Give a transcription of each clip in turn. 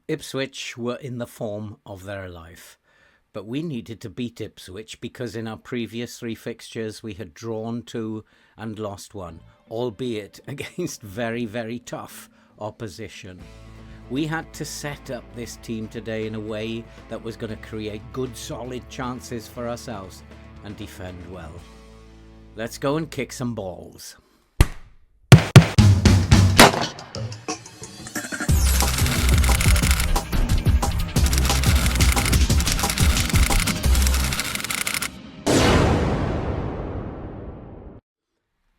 Ipswich were in the form of their life, but we needed to beat Ipswich because in our previous three fixtures we had drawn two and lost one, albeit against very, very tough opposition. We had to set up this team today in a way that was going to create good, solid chances for ourselves and defend well. Let's go and kick some balls.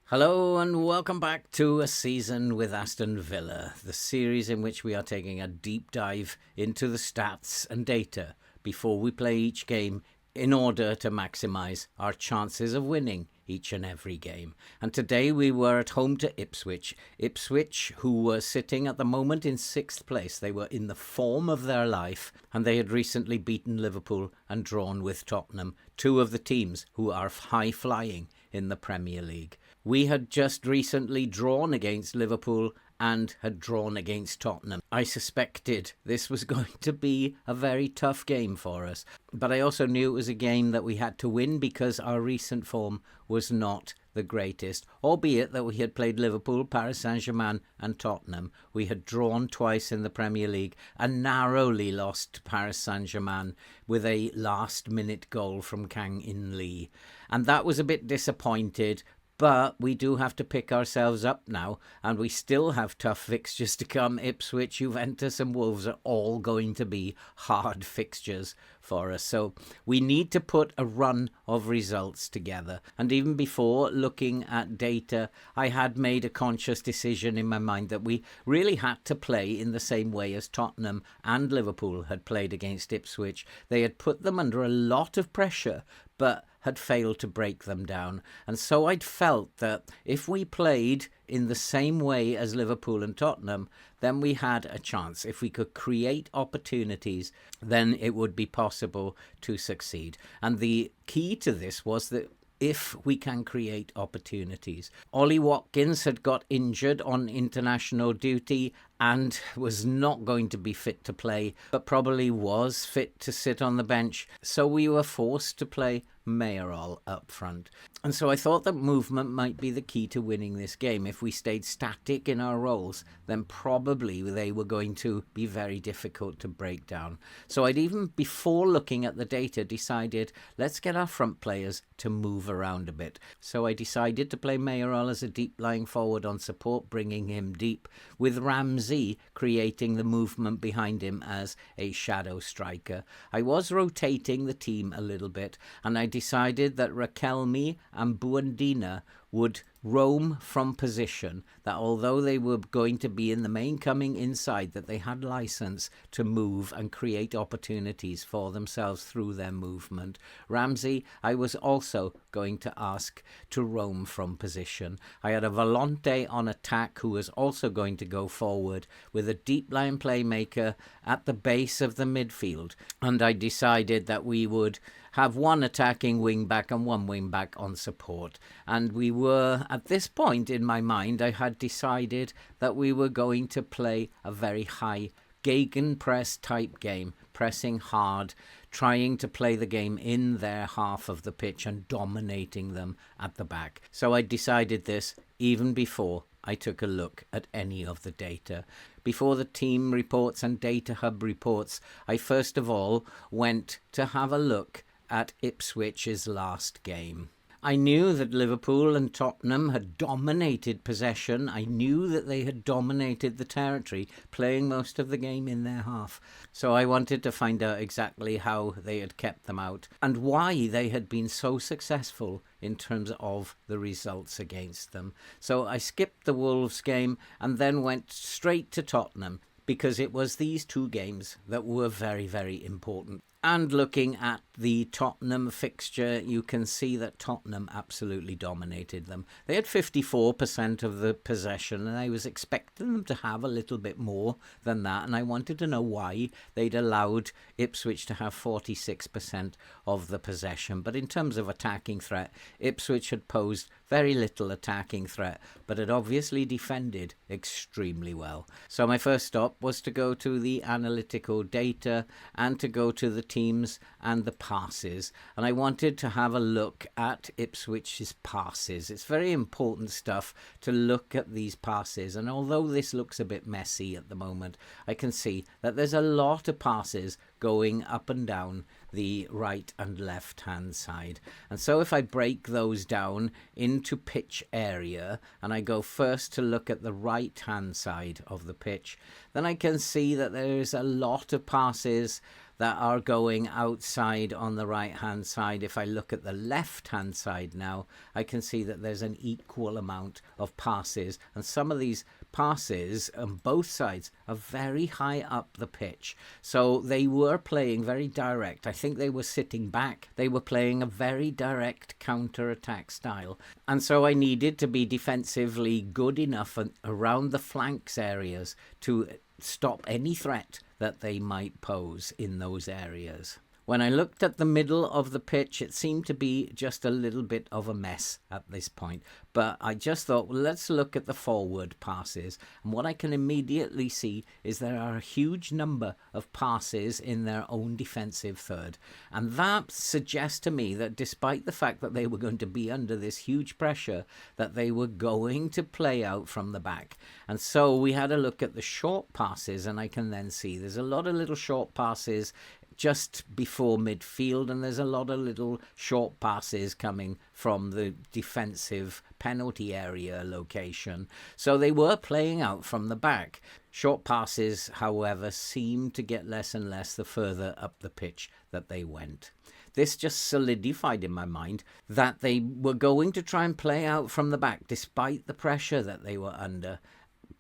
Hello and welcome back to A Season with Aston Villa, the series in which we are taking a deep dive into the stats and data before we play each game in order to maximise our chances of winning each and every game. And today we were at home to Ipswich. Ipswich, who were sitting at the moment in 6th place. They were in the form of their life, and they had recently beaten Liverpool and drawn with Tottenham, two of the teams who are high-flying in the Premier League. We had just recently drawn against Liverpool and had drawn against Tottenham. I suspected this was going to be a very tough game for us, but I also knew it was a game that we had to win because our recent form was not the greatest, albeit that we had played Liverpool, Paris Saint-Germain and Tottenham. We had drawn twice in the Premier League and narrowly lost Paris Saint-Germain with a last-minute goal from Kang In Lee. And that was a bit disappointed. But we do have to pick ourselves up now, and we still have tough fixtures to come. Ipswich, Juventus and Wolves are all going to be hard fixtures for us. So we need to put a run of results together. And even before looking at data, I had made a conscious decision in my mind that we really had to play in the same way as Tottenham and Liverpool had played against Ipswich. They had put them under a lot of pressure, but had failed to break them down. And so I'd felt that if we played in the same way as Liverpool and Tottenham, then we had a chance. If we could create opportunities, then it would be possible to succeed. And the key to this was that if we can create opportunities. Ollie Watkins had got injured on international duty and was not going to be fit to play, but probably was fit to sit on the bench. So we were forced to play Mayoral up front. And so I thought that movement might be the key to winning this game. If we stayed static in our roles, then probably they were going to be very difficult to break down. So I'd even, before looking at the data, decided, let's get our front players to move around a bit. So I decided to play Mayoral as a deep-lying forward on support, bringing him deep, with Ramsey creating the movement behind him as a shadow striker. I was rotating the team a little bit, and I decided that Raquelme and Buendina would roam from position, that although they were going to be in the main coming inside, that they had license to move and create opportunities for themselves through their movement. Ramsey, I was also going to ask to roam from position. I had a Volante on attack who was also going to go forward with a deep line playmaker at the base of the midfield. And I decided that we would have one attacking wing-back and one wing-back on support. And we were, at this point in my mind, I had decided that we were going to play a very high gegenpress type game, pressing hard, trying to play the game in their half of the pitch and dominating them at the back. So I decided this even before I took a look at any of the data. Before the team reports and Data Hub reports, I first of all went to have a look at Ipswich's last game. I knew that Liverpool and Tottenham had dominated possession. I knew that they had dominated the territory, playing most of the game in their half. So I wanted to find out exactly how they had kept them out and why they had been so successful in terms of the results against them. So I skipped the Wolves game and then went straight to Tottenham, because it was these two games that were very, very important. And looking at the Tottenham fixture, you can see that Tottenham absolutely dominated them. They had 54% of the possession, and I was expecting them to have a little bit more than that, and I wanted to know why they'd allowed Ipswich to have 46% of the possession. But in terms of attacking threat, Ipswich had posed very little attacking threat, but had obviously defended extremely well. So my first stop was to go to the analytical data and to go to the teams and the passes. And I wanted to have a look at Ipswich's passes. It's very important stuff to look at these passes. And although this looks a bit messy at the moment, I can see that there's a lot of passes going up and down the right and left hand side. And so if I break those down into pitch area, and I go first to look at the right hand side of the pitch, then I can see that there's a lot of passes that are going outside on the right hand side. If I look at the left hand side now, I can see that there's an equal amount of passes, and some of these passes on both sides are very high up the pitch. So they were playing very direct. I think they were sitting back. They were playing a very direct counter-attack style. And so I needed to be defensively good enough around the flanks areas to stop any threat that they might pose in those areas. When I looked at the middle of the pitch, it seemed to be just a little bit of a mess at this point. But I just thought, well, let's look at the forward passes. And what I can immediately see is there are a huge number of passes in their own defensive third. And that suggests to me that despite the fact that they were going to be under this huge pressure, that they were going to play out from the back. And so we had a look at the short passes, and I can then see there's a lot of little short passes just before midfield, and there's a lot of little short passes coming from the defensive penalty area location. So they were playing out from the back. Short passes, however, seemed to get less and less the further up the pitch that they went. This just solidified in my mind that they were going to try and play out from the back despite the pressure that they were under,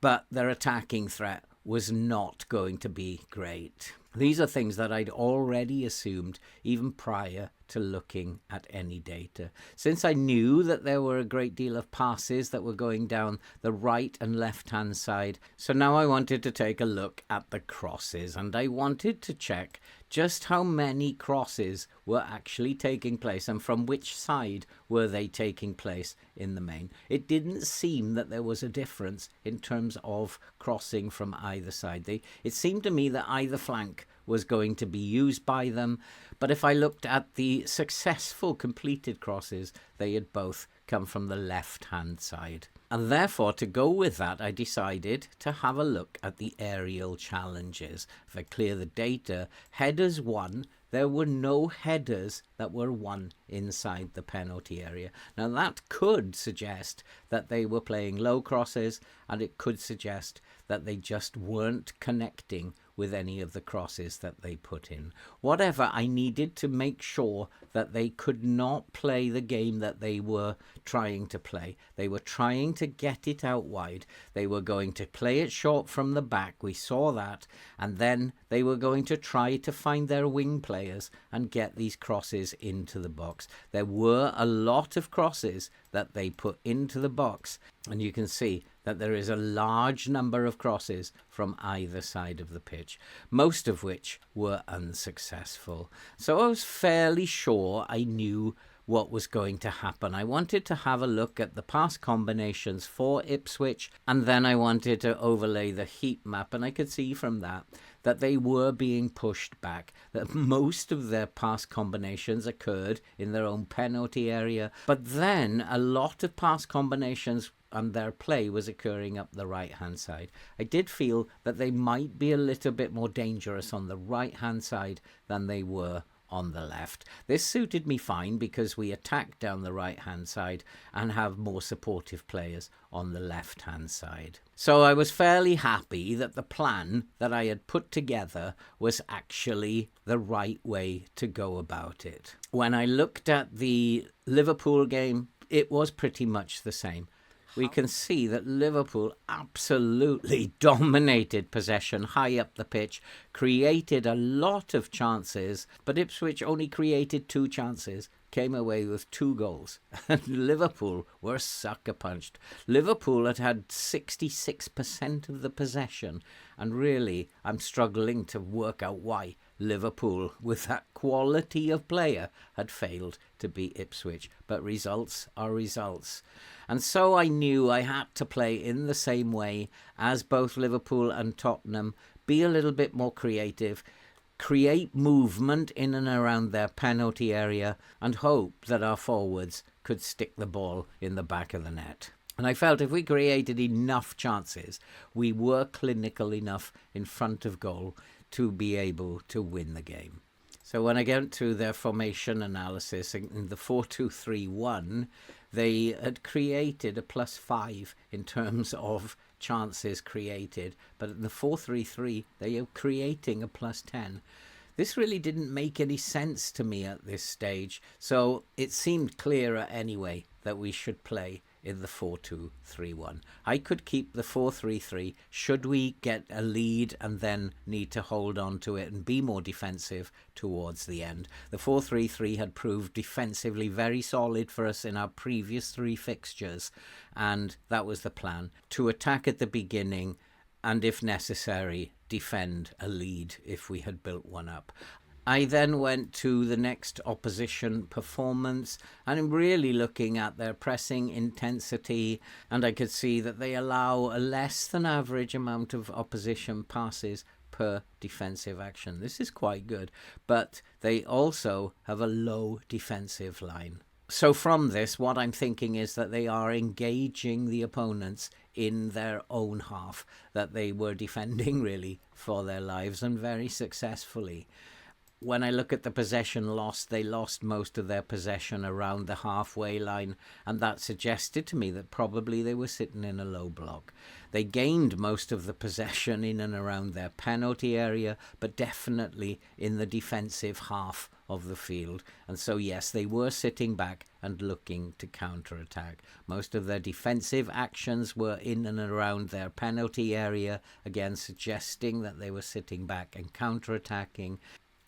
but their attacking threat was not going to be great. These are things that I'd already assumed even prior to looking at any data. Since I knew that there were a great deal of passes that were going down the right and left hand side, so now I wanted to take a look at the crosses, and I wanted to check just how many crosses were actually taking place and from which side were they taking place in the main. It didn't seem that there was a difference in terms of crossing from either side. It seemed to me that either flank was going to be used by them, but if I looked at the successful completed crosses, they had both come from the left hand side. And therefore, to go with that, I decided to have a look at the aerial challenges. If I clear the data, headers won. There were no headers that were won inside the penalty area. Now that could suggest that they were playing low crosses, and it could suggest that they just weren't connecting with any of the crosses that they put in. Whatever, I needed to make sure that they could not play the game that they were trying to play. They were trying to get it out wide. They were going to play it short from the back. We saw that. And then they were going to try to find their wing players and get these crosses into the box. There were a lot of crosses that they put into the box, and you can see that there is a large number of crosses from either side of the pitch, most of which were unsuccessful. So I was fairly sure I knew what was going to happen. I wanted to have a look at the pass combinations for Ipswich, and then I wanted to overlay the heat map, and I could see from that they were being pushed back, that most of their pass combinations occurred in their own penalty area, but then a lot of pass combinations and their play was occurring up the right hand side. I did feel that they might be a little bit more dangerous on the right hand side than they were on the left. This suited me fine because we attack down the right hand side and have more supportive players on the left hand side. So I was fairly happy that the plan that I had put together was actually the right way to go about it. When I looked at the Liverpool game, it was pretty much the same. we can see that Liverpool absolutely dominated possession high up the pitch, created a lot of chances, but Ipswich only created 2 chances, came away with 2 goals. And Liverpool were sucker punched. Liverpool had 66% of the possession, and really I'm struggling to work out why Liverpool, with that quality of player, had failed to beat Ipswich. But results are results. And so I knew I had to play in the same way as both Liverpool and Tottenham, be a little bit more creative, create movement in and around their penalty area, and hope that our forwards could stick the ball in the back of the net. And I felt if we created enough chances, we were clinical enough in front of goal to be able to win the game. So when I get to their formation analysis in the 4-2-3-1, they had created a +5 in terms of chances created, but in the 4-3-3 they are creating a +10. This really didn't make any sense to me at this stage, so it seemed clearer anyway that we should play in the 4-2-3-1. I could keep the 4-3-3 should we get a lead and then need to hold on to it and be more defensive towards the end. The 4-3-3 had proved defensively very solid for us in our previous 3 fixtures, and that was the plan, to attack at the beginning and, if necessary, defend a lead if we had built one up. I then went to the next opposition performance, and I'm really looking at their pressing intensity, and I could see that they allow a less than average amount of opposition passes per defensive action. This is quite good, but they also have a low defensive line. So from this, what I'm thinking is that they are engaging the opponents in their own half, that they were defending really for their lives, and very successfully. When I look at the possession loss, they lost most of their possession around the halfway line, and that suggested to me that probably they were sitting in a low block. They gained most of the possession in and around their penalty area, but definitely in the defensive half of the field. And so, yes, they were sitting back and looking to counter-attack. Most of their defensive actions were in and around their penalty area, again suggesting that they were sitting back and counter-attacking.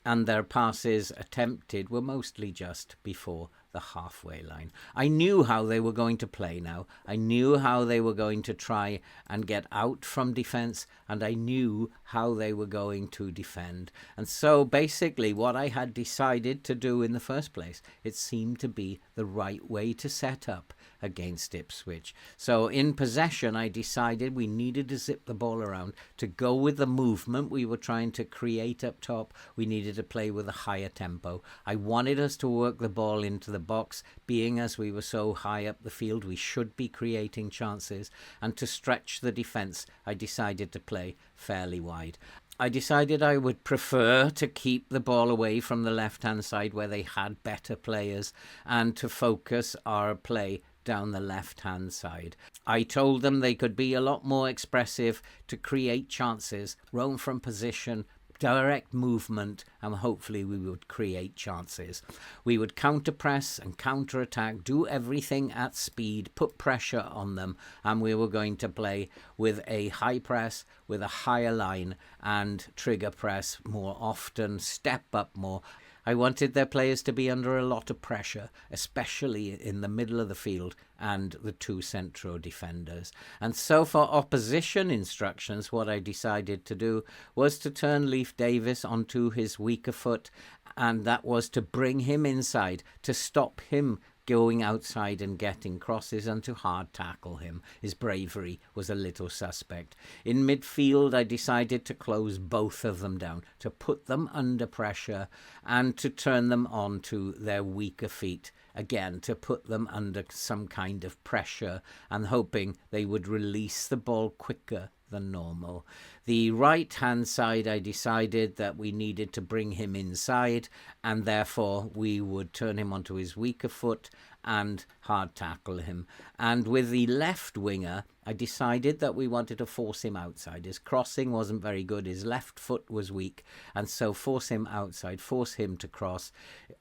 And their passes attempted were mostly just before the halfway line. I knew how they were going to play now. I knew how they were going to try and get out from defence, and I knew how they were going to defend. And so basically what I had decided to do in the first place, it seemed to be the right way to set up against Ipswich. So in possession, I decided we needed to zip the ball around, to go with the movement we were trying to create up top. We needed to play with a higher tempo. I wanted us to work the ball into the box, being as we were so high up the field, we should be creating chances. And to stretch the defence, I decided to play fairly wide. I decided I would prefer to keep the ball away from the left-hand side where they had better players, and to focus our play down the left-hand side. I told them they could be a lot more expressive to create chances, roam from position, direct movement, and hopefully we would create chances. We would counter-press and counter-attack, do everything at speed, put pressure on them, and we were going to play with a high press, with a higher line, and trigger press more often, step up more. I wanted their players to be under a lot of pressure, especially in the middle of the field and the 2 central defenders. And so for opposition instructions, what I decided to do was to turn Leif Davis onto his weaker foot, and that was to bring him inside, to stop him going outside and getting crosses, and to hard tackle him. His bravery was a little suspect. In midfield, I decided to close both of them down, to put them under pressure and to turn them on to their weaker feet. Again, to put them under some kind of pressure and hoping they would release the ball quicker than normal. The right-hand side, I decided that we needed to bring him inside, and therefore we would turn him onto his weaker foot and hard tackle him. And with the left winger, I decided that we wanted to force him outside. His crossing wasn't very good. His left foot was weak. And so force him outside, force him to cross.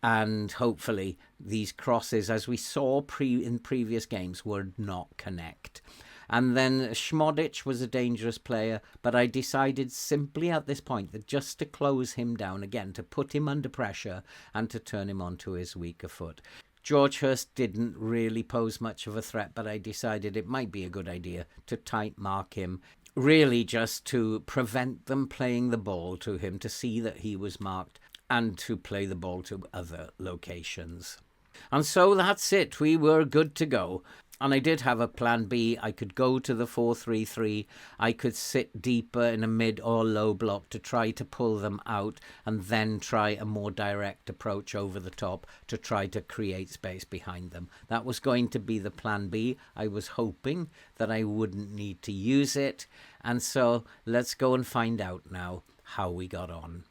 And hopefully these crosses, as we saw in previous games, would not connect. And then Schmodic was a dangerous player, but I decided simply at this point that just to close him down again, to put him under pressure and to turn him onto his weaker foot. George Hurst didn't really pose much of a threat, but I decided it might be a good idea to tight mark him, really just to prevent them playing the ball to him, to see that he was marked and to play the ball to other locations. And so that's it. We were good to go. And I did have a plan B. I could go to the 4-3-3. I could sit deeper in a mid or low block to try to pull them out and then try a more direct approach over the top to try to create space behind them. That was going to be the plan B. I was hoping that I wouldn't need to use it. And so let's go and find out now how we got on.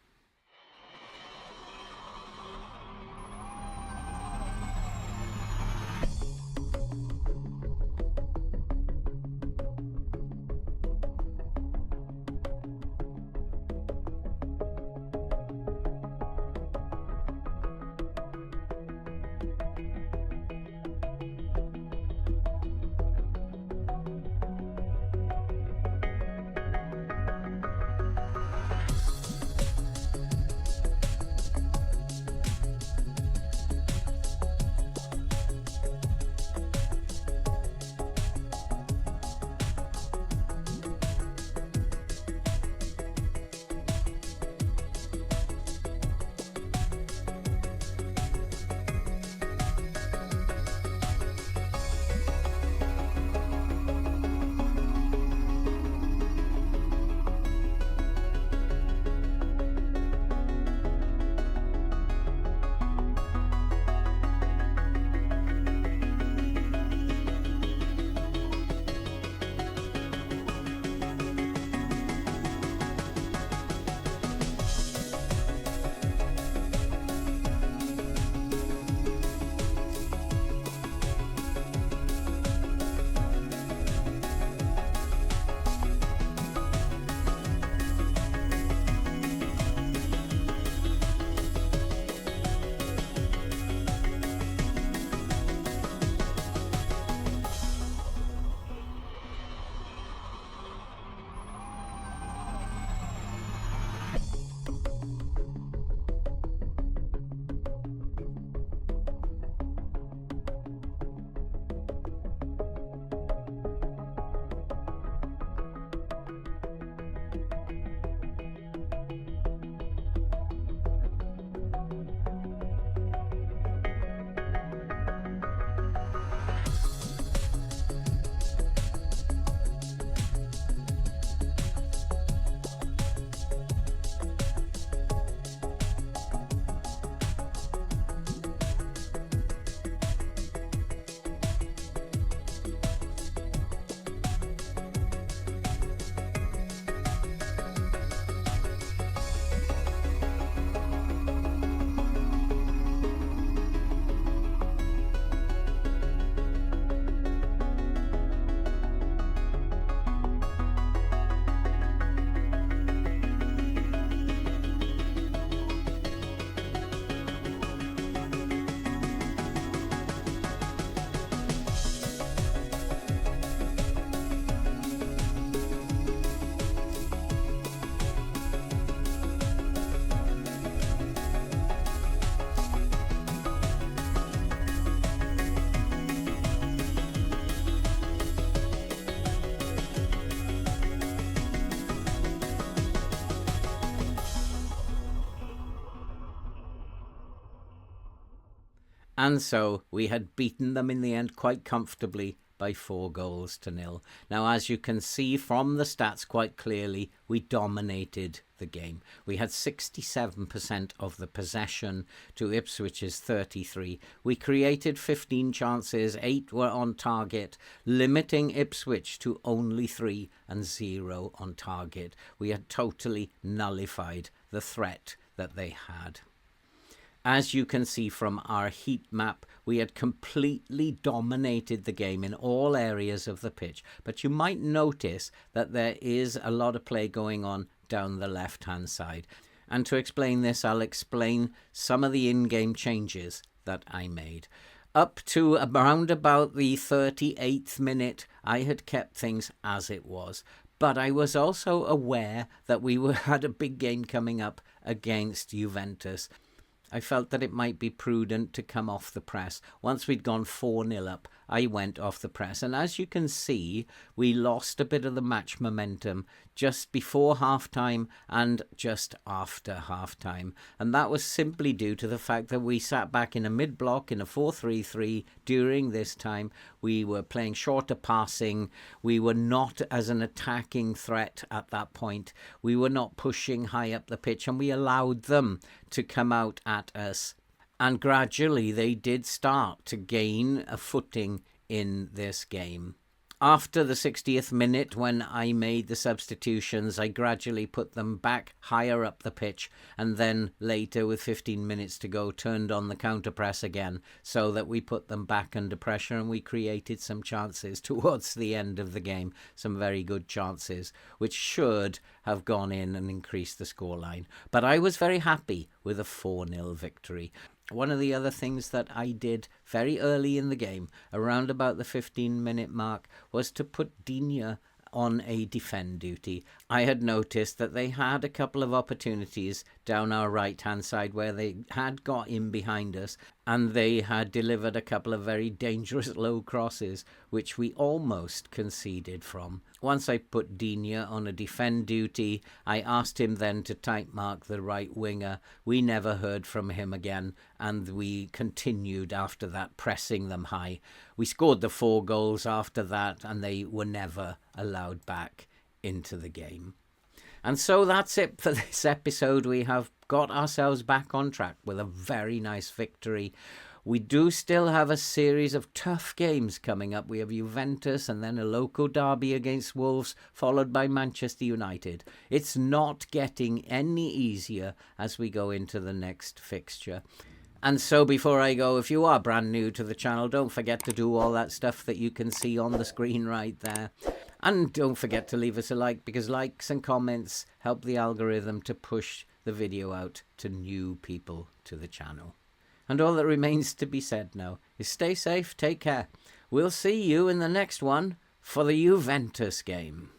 And so we had beaten them in the end quite comfortably by 4-0. Now, as you can see from the stats quite clearly, we dominated the game. We had 67% of the possession to Ipswich's 33. We created 15 chances, 8 were on target, limiting Ipswich to only 3 and 0 on target. We had totally nullified the threat that they had. As you can see from our heat map, we had completely dominated the game in all areas of the pitch. But you might notice that there is a lot of play going on down the left-hand side. And to explain this, I'll explain some of the in-game changes that I made. Up to around about the 38th minute, I had kept things as it was. But I was also aware that we had a big game coming up against Juventus. I felt that it might be prudent to come off the press. Once we'd gone 4-0 up, I went off the press. And as you can see, we lost a bit of the match momentum just before half-time and just after half-time. And that was simply due to the fact that we sat back in a mid-block in a 4-3-3 during this time. We were playing shorter passing. We were not as an attacking threat at that point. We were not pushing high up the pitch, and we allowed them to come out at us. And gradually they did start to gain a footing in this game. After the 60th minute, when I made the substitutions, I gradually put them back higher up the pitch, and then later, with 15 minutes to go, turned on the counter-press again, so that we put them back under pressure, and we created some chances towards the end of the game, some very good chances, which should have gone in and increased the scoreline. But I was very happy with a 4-0 victory. One of the other things that I did very early in the game, around about the 15-minute mark, was to put Digne on a defend duty. I had noticed that they had a couple of opportunities down our right-hand side where they had got in behind us, and they had delivered a couple of very dangerous low crosses, which we almost conceded from. Once I put Digne on a defend duty, I asked him then to tight mark the right winger. We never heard from him again, and we continued after that, pressing them high. We scored the 4 goals after that, and they were never allowed back into the game. And so that's it for this episode. We have got ourselves back on track with a very nice victory. We do still have a series of tough games coming up. We have Juventus and then a local derby against Wolves, followed by Manchester United. It's not getting any easier as we go into the next fixture. And so before I go, if you are brand new to the channel, don't forget to do all that stuff that you can see on the screen right there. And don't forget to leave us a like, because likes and comments help the algorithm to push the video out to new people to the channel. And all that remains to be said now is stay safe, take care. We'll see you in the next one for the Juventus game.